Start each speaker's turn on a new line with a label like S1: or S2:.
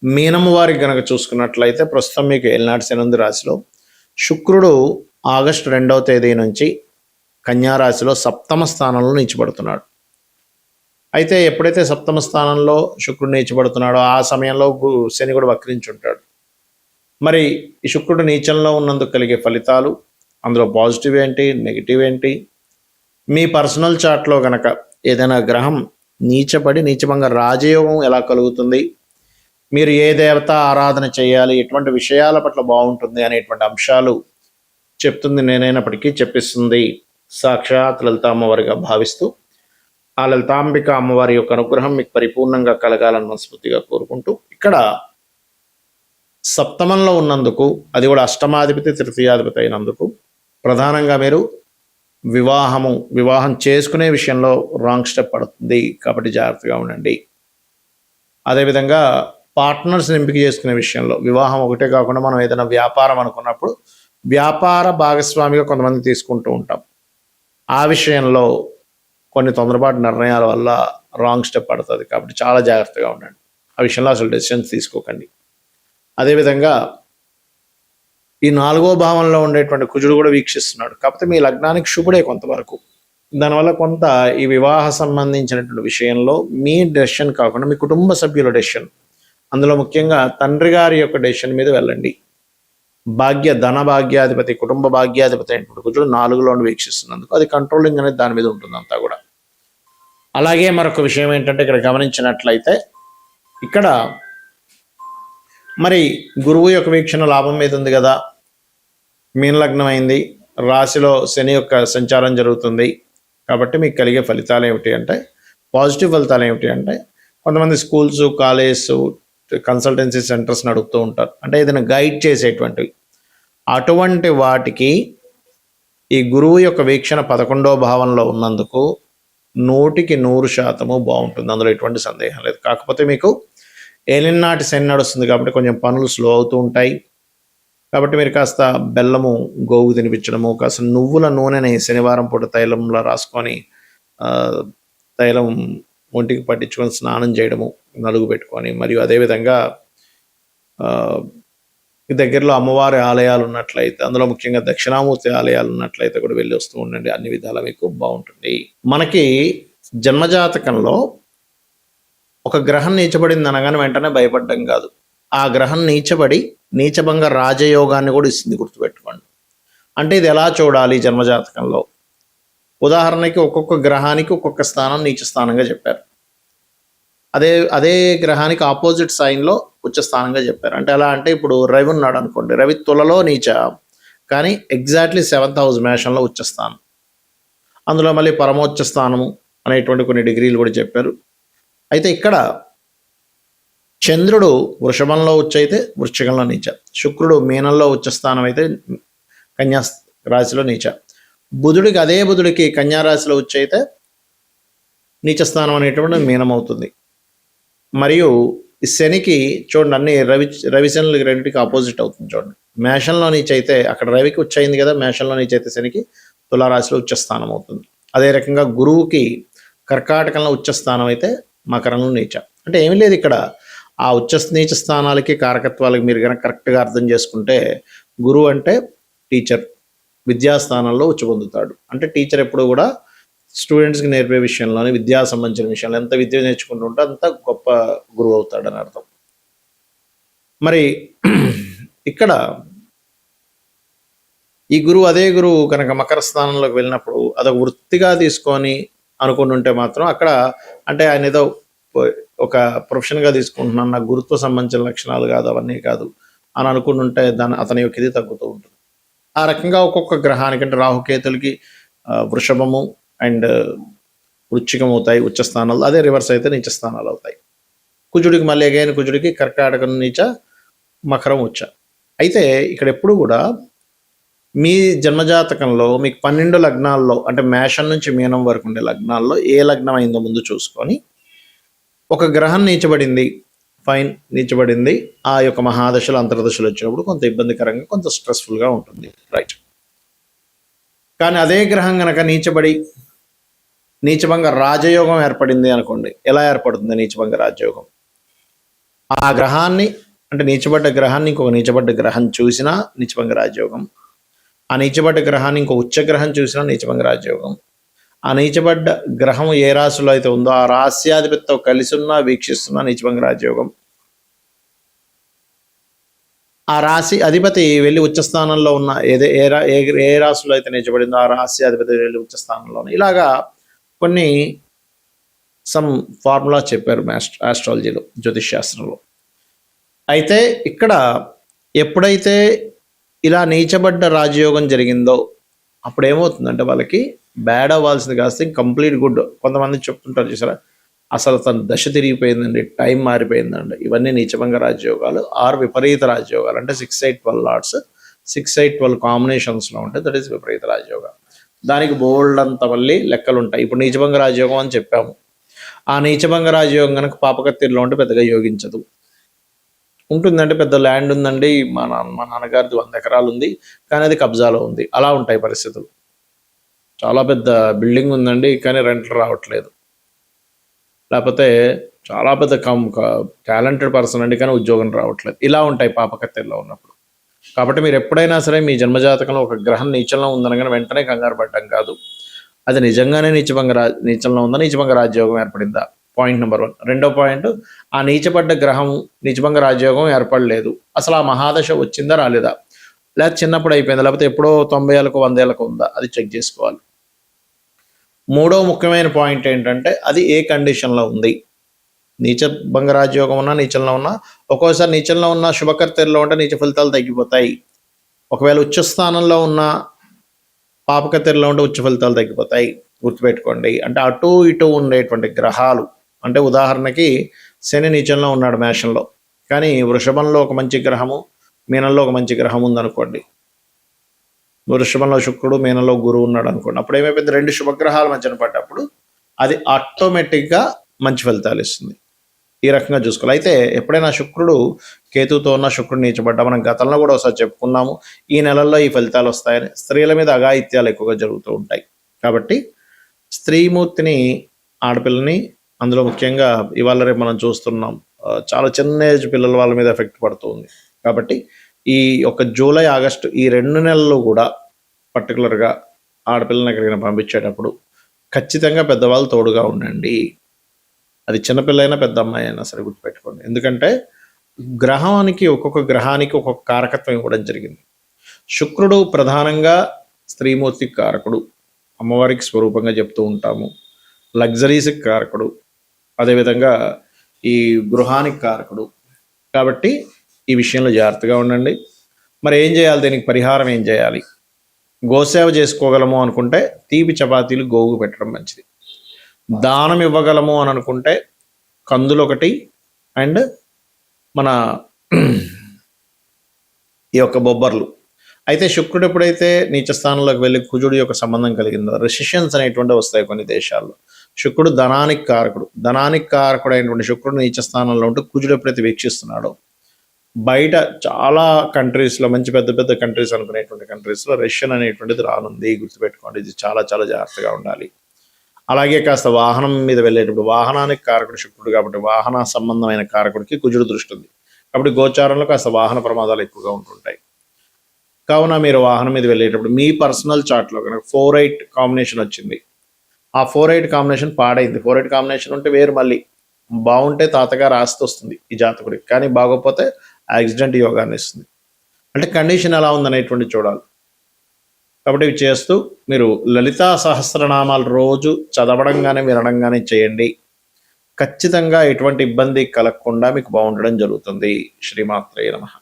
S1: మీనము వారికి గనక చూసుకున్నట్లయితే ప్రస్తుతం మీకు ఏలినాటి శని ఉంది రాశిలో. శుక్రుడు ఆగస్టు 2వ తేదీ నుంచి కన్యా రాశిలో సప్తమ స్థానంలో నీచబడుతున్నాడు. అయితే ఎప్పుడైతే సప్తమ స్థానంలో శుక్రుడు నీచబడుతున్నాడో ఆ సమయంలో శని కూడా వక్రించి ఉంటాడు. మరి ఈ శుక్రుడు నీచంలో ఉన్నందుకు కలిగే ఫలితాలు, అందులో పాజిటివ్ ఏంటి, నెగిటివ్ ఏంటి, మీ పర్సనల్ చార్ట్లో గనక ఏదైనా గ్రహం నీచపడి నీచభంగా రాజయోగం ఎలా కలుగుతుంది, మీరు ఏ దేవత ఆరాధన చేయాలి, ఎటువంటి విషయాల పట్ల బాగుంటుంది అనేటువంటి అంశాలు చెప్తుంది నేనైనప్పటికీ చెప్పిస్తుంది సాక్షాత్ లలిత అమ్మవారిగా భావిస్తూ ఆ లలితాంబిక అమ్మవారి యొక్క అనుగ్రహం మీకు పరిపూర్ణంగా కలగాలని మనస్ఫూర్తిగా కోరుకుంటూ, ఇక్కడ సప్తమంలో ఉన్నందుకు, అది కూడా అష్టమాధిపతి తృతీయాధిపతి అయినందుకు ప్రధానంగా మీరు వివాహం చేసుకునే విషయంలో రాంగ్ స్టెప్ పడుతుంది కాబట్టి జాగ్రత్తగా ఉండండి. అదేవిధంగా పార్ట్నర్స్ని ఎంపిక చేసుకునే విషయంలో, వివాహం ఒకటే కాకుండా మనం ఏదైనా వ్యాపారం అనుకున్నప్పుడు వ్యాపార భాగస్వామిగా కొంతమంది తీసుకుంటూ ఉంటాం. ఆ విషయంలో కొన్ని తొందరపాటు నిర్ణయాల వల్ల రాంగ్ స్టెప్ పడుతుంది కాబట్టి చాలా జాగ్రత్తగా ఉండండి. ఆ విషయంలో అసలు డెసిషన్స్ తీసుకోకండి. అదేవిధంగా ఈ 4వ భావంలో ఉండేటువంటి కుజుడు కూడా వీక్షిస్తున్నాడు. కాకపోతే మీ లగ్నానికి శుభుడే కొంతవరకు. దానివల్ల కొంత ఈ వివాహ సంబంధించినటువంటి విషయంలో మీ డెసిషన్ కాకుండా మీ కుటుంబ సభ్యుల డెసిషన్, అందులో ముఖ్యంగా తండ్రి గారి యొక్క డెసిషన్ మీద వెళ్ళండి. ధన భాగ్యాధిపతి, కుటుంబ భాగ్యాధిపతి అయినటువంటి కుజుడు 4లో వీక్షిస్తున్నందుకు అది కంట్రోలింగ్ అనేది దాని మీద ఉంటుంది అంతా కూడా. అలాగే మరొక విషయం ఏంటంటే ఇక్కడ గమనించినట్లయితే ఇక్కడ మరి గురువు యొక్క వీక్షణ లాభం మీద ఉంది కదా, మీనలగ్నం అయింది, రాశిలో శని యొక్క సంచారం జరుగుతుంది. కాబట్టి మీకు కలిగే ఫలితాలు ఏమిటి అంటే, పాజిటివ్ ఫలితాలు ఏమిటి అంటే, కొంతమంది స్కూల్స్, కాలేజెస్, కన్సల్టెన్సీ సెంటర్స్ నడుపుతూ ఉంటారు. అంటే ఏదైనా గైడ్ చేసేటువంటివి, అటువంటి వాటికి ఈ గురువు యొక్క వీక్షణ 11వ భావంలో ఉన్నందుకు 100% బాగుంటుంది. అందులో ఎటువంటి సందేహం లేదు. కాకపోతే మీకు ఏలినాటి శని నడుస్తుంది కాబట్టి కొంచెం పనులు స్లో అవుతూ ఉంటాయి. కాబట్టి మీరు కాస్త బెల్లము గోవు తినిపించడము, కాస్త నువ్వుల నూనెని శనివారం పూట తైలంలో రాసుకొని తైలం ఒంటికి పట్టించుకొని స్నానం చేయడము, నలుగు పెట్టుకొని, మరియు అదేవిధంగా దగ్గరలో అమ్మవారి ఆలయాలు ఉన్నట్లయితే, అందులో ముఖ్యంగా దక్షిణామూర్తి ఆలయాలు ఉన్నట్లయితే కూడా వెళ్ళి వస్తూ ఉండండి. అన్ని విధాలా మీకు బాగుంటుంది. మనకి జన్మజాతకంలో ఒక గ్రహం నీచబడింది అనగానే వెంటనే భయపడ్డం కాదు. ఆ గ్రహం నీచబడి నీచభంగ రాజయోగాన్ని కూడా ఇస్తుంది, గుర్తుపెట్టుకోండి. అంటే ఇది ఎలా చూడాలి జన్మజాతకంలో? ఉదాహరణకి ఒక్కొక్క గ్రహానికి ఒక్కొక్క స్థానం నీచ స్థానంగా చెప్పారు. అదే గ్రహానికి ఆపోజిట్ సైన్లో ఉచ్చ స్థానంగా చెప్పారు. అంటే ఎలా అంటే, ఇప్పుడు రవి ఉన్నాడు అనుకోండి, రవి తులలో నీచ, కానీ ఎగ్జాక్ట్లీ 7th హౌస్ మేషంలో ఉచ్చ స్థానం. అందులో మళ్ళీ పరమోచ్చ స్థానము అనేటువంటి కొన్ని డిగ్రీలు కూడా చెప్పారు. అయితే ఇక్కడ చంద్రుడు వృషభంలో ఉచ్చ అయితే వృశ్చికంలో నీచ, శుక్రుడు మీనంలో ఉచ్చ స్థానం అయితే కన్యా రాశిలో నీచ, బుధుడికి కన్యా రాశిలో ఉచ్చ అయితే నీచ స్థానం అనేటువంటి మీనం అవుతుంది. మరియు శనికి చూడండి, అన్ని రవిశనులకి రెండింటికి ఆపోజిట్ అవుతుంది. చూడండి, మేషంలో నీచ అయితే అక్కడ రవికి ఉచ్చ అయింది కదా, మేషంలో నీచ అయితే శనికి తులారాశిలో ఉచ్చ స్థానం అవుతుంది. అదే రకంగా గురువుకి కర్కాటకంలో ఉచ్చ స్థానం అయితే మకరంలో నీచ. అంటే ఏమీ లేదు, ఇక్కడ ఆ నీచ స్థానాలకి కారకత్వాలకి మీరు కనుక కరెక్ట్గా అర్థం చేసుకుంటే, గురువు అంటే టీచర్, విద్యాస్థానంలో ఉచ్చ పొందుతాడు. అంటే టీచర్ ఎప్పుడు కూడా స్టూడెంట్స్కి నేర్పే విషయంలోనే, విద్యా సంబంధించిన విషయంలో ఎంత విద్య నేర్చుకుంటుంటే అంత గొప్ప గురువు అవుతాడని అర్థం. మరి ఇక్కడ ఈ అదే గురువు కనుక మకర స్థానంలోకి వెళ్ళినప్పుడు అదొక వృత్తిగా తీసుకొని అనుకుని ఉంటే మాత్రం అక్కడ, అంటే ఆయన ఏదో ఒక ప్రొఫెషన్గా తీసుకుంటున్నాను, నాకు గురుత్వ సంబంధించిన లక్షణాలు కాదు, అవన్నీ కాదు అని అనుకుని ఉంటే అతని యొక్క ఇది తగ్గుతూ ఉంటుంది. ఆ రకంగా ఒక్కొక్క గ్రహానికి, అంటే రాహుకేతులకి వృషభము అండ్ వృశ్చికం అవుతాయి ఉచ్చ స్థానాలు, అదే రివర్స్ అయితే నీచ స్థానాలు అవుతాయి. కుజుడికి మళ్ళీ అగైన్ కుజుడికి కర్కాటకం నీచ, మకరం ఉచ్చ. అయితే ఇక్కడ ఎప్పుడు కూడా మీ జన్మజాతకంలో మీకు 12 లగ్నాల్లో, అంటే మేషం నుంచి మీనం వరకు ఉండే లగ్నాల్లో ఏ లగ్నం అయిందో ముందు చూసుకొని, ఒక గ్రహం నీచబడింది, ఫైన్, నీచబడింది, ఆ యొక్క మహాదశలు అంతర్దశలు వచ్చినప్పుడు కొంత ఇబ్బందికరంగా, కొంత స్ట్రెస్ఫుల్గా ఉంటుంది, రైట్. కానీ అదే గ్రహం కనుక నీచభంగ రాజయోగం ఏర్పడింది అనుకోండి, ఎలా ఏర్పడుతుంది నీచభంగ రాజయోగం? ఆ గ్రహాన్ని అంటే నీచబడ్డ గ్రహాన్ని ఇంకొక నీచబడ్డ గ్రహం చూసినా నీచభంగ రాజయోగం, ఆ నీచబడ్డ గ్రహాన్ని ఇంకో ఉచ్చ గ్రహం చూసినా నీచభంగ రాజయోగం, ఆ నీచబడ్డ గ్రహం ఏ రాశిలో అయితే ఉందో ఆ రాశ్యాధిపతితో కలిసి ఉన్నా వీక్షిస్తున్నా నీచభంగ రాజయోగం, ఆ రాశి అధిపతి వెళ్ళి ఉచ్చస్థానంలో ఉన్న ఏ రాశిలో అయితే నీచబడిందో ఆ రాశి అధిపతి వెళ్ళి ఉచ్చస్థానంలో ఇలాగా కొన్ని సమ్ ఫార్ములా చెప్పారు ఆస్ట్రాలజీలో, జ్యోతిష్ శాస్త్రంలో. అయితే ఇక్కడ ఎప్పుడైతే ఇలా నీచబడ్డ రాజయోగం జరిగిందో అప్పుడు ఏమవుతుందంటే వాళ్ళకి బ్యాడ్ అవ్వాల్సింది కాస్త కంప్లీట్ గుడ్. కొంతమంది చెప్తుంటారు చూసారా, అసలు తన దశ తిరిగిపోయిందండి, టైం మారిపోయిందండి. ఇవన్నీ నీచభంగ రాజయోగాలు ఆర్ విపరీత రాజయోగాలు. అంటే 6, 8, 12 లాట్స్ 6, 8, 12 కాంబినేషన్స్లో ఉంటాయి. దట్ ఈస్ విపరీత రాజయోగం. దానికి బోల్డ్ అంత మళ్ళీ లెక్కలు ఉంటాయి. ఇప్పుడు నీచభంగ రాజయోగం అని చెప్పాము. ఆ నీచభంగ రాజయోగం కనుక పాపకత్తిలో ఉంటే పెద్దగా యోగించదు. ఉంటుందంటే పెద్ద ల్యాండ్ ఉందండి, మా నాన్నగారిది 100 ఎకరాలు ఉంది, కానీ అది కబ్జాలో ఉంది, అలా ఉంటాయి పరిస్థితులు. చాలా పెద్ద బిల్డింగ్ ఉందండి, కానీ రెంట్లు రావట్లేదు. లేకపోతే చాలా పెద్ద టాలెంటెడ్ పర్సన్ అండి, కానీ ఉద్యోగం రావట్లేదు. ఇలా ఉంటాయి పాపకత్తెల్లో ఉన్నప్పుడు. కాబట్టి మీరు ఎప్పుడైనా సరే మీ జన్మజాతకంలో ఒక గ్రహం నీచంలో ఉందనగానే వెంటనే కంగారు పడటం కాదు. అది నిజంగానే నీచంలో ఉందా, నీచభంగ రాజయోగం ఏర్పడిందా, పాయింట్ నెంబర్ 1. రెండో పాయింట్, ఆ నీచపడ్డ గ్రహం నీచభంగ రాజయోగం ఏర్పడలేదు, అసలు ఆ మహాదశ వచ్చిందా రాలేదా, లేదా చిన్నప్పుడు అయిపోయిందా, లేకపోతే ఎప్పుడో 90 ఏళ్ళకు 100 ఏళ్ళకు ఉందా, అది చెక్ చేసుకోవాలి. మూడో ముఖ్యమైన పాయింట్ ఏంటంటే అది ఏ కండిషన్లో ఉంది. నీచభంగ రాజయోగం ఉన్నా నీచంలో ఉన్నా, ఒక్కోసారి నీచంలో ఉన్న శుభకర్తెల్లో ఉంటే నీచ ఫలితాలు తగ్గిపోతాయి. ఒకవేళ ఉచ్చ స్థానంలో ఉన్న పాపకత్తెరలో ఉంటే ఉచ్చ ఫలితాలు తగ్గిపోతాయి, గుర్తుపెట్టుకోండి. అంటే అటు ఇటు ఉండేటువంటి గ్రహాలు, అంటే ఉదాహరణకి శని నీచంలో ఉన్నాడు మేషంలో, కానీ వృషభంలో ఒక మంచి గ్రహము, మీనంలో ఒక మంచి గ్రహం ఉందనుకోండి. వృషభంలో శుక్రుడు, మీనంలో గురువు ఉన్నాడు అనుకోండి. అప్పుడు ఏమైపోయింది, 2 శుభగ్రహాల మధ్యన పడ్డప్పుడు అది ఆటోమేటిక్గా మంచి ఫలితాలు ఇస్తుంది. ఈ రకంగా చూసుకోవాలి. అయితే ఎప్పుడైనా శుక్రుడు కేతుతో ఉన్న శుక్రుడు నీచబడ్డా, మనం గతంలో కూడా ఒకసారి చెప్పుకున్నాము, ఈ నెలల్లో ఈ ఫలితాలు వస్తాయని. స్త్రీల మీద అఘాయిత్యాలు ఎక్కువగా జరుగుతూ ఉంటాయి. కాబట్టి స్త్రీమూర్తిని, ఆడపిల్లని, అందులో ముఖ్యంగా ఇవాళ రేపు మనం చూస్తున్నాం చాలా చిన్న ఏజ్ పిల్లల వాళ్ళ మీద ఎఫెక్ట్ పడుతుంది. కాబట్టి ఈ ఒక జూలై, ఆగస్టు ఈ 2 నెలలు కూడా పర్టికులర్గా ఆడపిల్లని ఎక్కడికైనా పంపించేటప్పుడు ఖచ్చితంగా పెద్దవాళ్ళు తోడుగా ఉండండి. అది చిన్నపిల్లైనా పెద్ద అమ్మాయి అయినా సరే గుర్తుపెట్టుకోండి. ఎందుకంటే ఒక్కొక్క గ్రహానికి ఒక్కొక్క కారకత్వం ఇవ్వడం జరిగింది. శుక్రుడు ప్రధానంగా స్త్రీమూర్తికి కారకుడు, అమ్మవారికి స్వరూపంగా చెప్తూ ఉంటాము. లగ్జరీస్కి కారకుడు, అదేవిధంగా ఈ గృహానికి కారకుడు. కాబట్టి ఈ విషయంలో జాగ్రత్తగా ఉండండి. మరి ఏం చేయాలి, దీనికి పరిహారం ఏం చేయాలి? గోసేవ చేసుకోగలము అనుకుంటే తీపి చపాతీలు గోవుకు పెట్టడం మంచిది. దానం ఇవ్వగలము అని అనుకుంటే కందులు ఒకటి అండ్ మన ఈ యొక్క బొబ్బర్లు. అయితే శుక్రుడు ఎప్పుడైతే నీచ స్థానంలోకి వెళ్ళి కుజుడు యొక్క సంబంధం కలిగిందో రెసిషన్స్ అనేటువంటి వస్తాయి కొన్ని దేశాల్లో. శుక్రుడు ధనానికి కారకుడు అయినటువంటి శుక్రుడు నీచ స్థానంలో ఉంటూ కుజుడు ఎప్పుడైతే వీక్షిస్తున్నాడో, బయట చాలా కంట్రీస్లో, మంచి పెద్ద పెద్ద కంట్రీస్ అనుకునేటువంటి కంట్రీస్లో రష్యన్ అనేటువంటిది రానుంది, గుర్తుపెట్టుకోండి. ఇది చాలా చాలా జాగ్రత్తగా ఉండాలి. అలాగే కాస్త వాహనం మీద వెళ్ళేటప్పుడు వాహనానికి కారకుడు శుక్రుడు కాబట్టి వాహన సంబంధమైన కారకుడికి కుజుడు దృష్టి ఉంది. కాబట్టి గోచారంలో కాస్త వాహన ప్రమాదాలు ఎక్కువగా ఉంటుంటాయి. కావున మీరు వాహనం మీద వెళ్ళేటప్పుడు మీ పర్సనల్ చార్ట్లో కనుక 4-8 కాంబినేషన్ వచ్చింది, ఆ 4-8 కాంబినేషన్ పాడైంది. 4-8 కాంబినేషన్ ఉంటే వేరు, మళ్ళీ బాగుంటే తాతగారు ఆస్తి వస్తుంది ఈ జాతకుడికి, కానీ బాగోపోతే యాక్సిడెంట్ యోగాన్ని ఇస్తుంది. అంటే కండిషన్ ఎలా ఉందనేటువంటి చూడాలి. కాబట్టి ఇవి చేస్తూ మీరు లలితా సహస్రనామాలు రోజు చదవడంగానే వినడంగానే చేయండి. ఖచ్చితంగా ఎటువంటి ఇబ్బంది కలగకుండా మీకు బాగుండడం జరుగుతుంది. శ్రీమాత్రే నమః.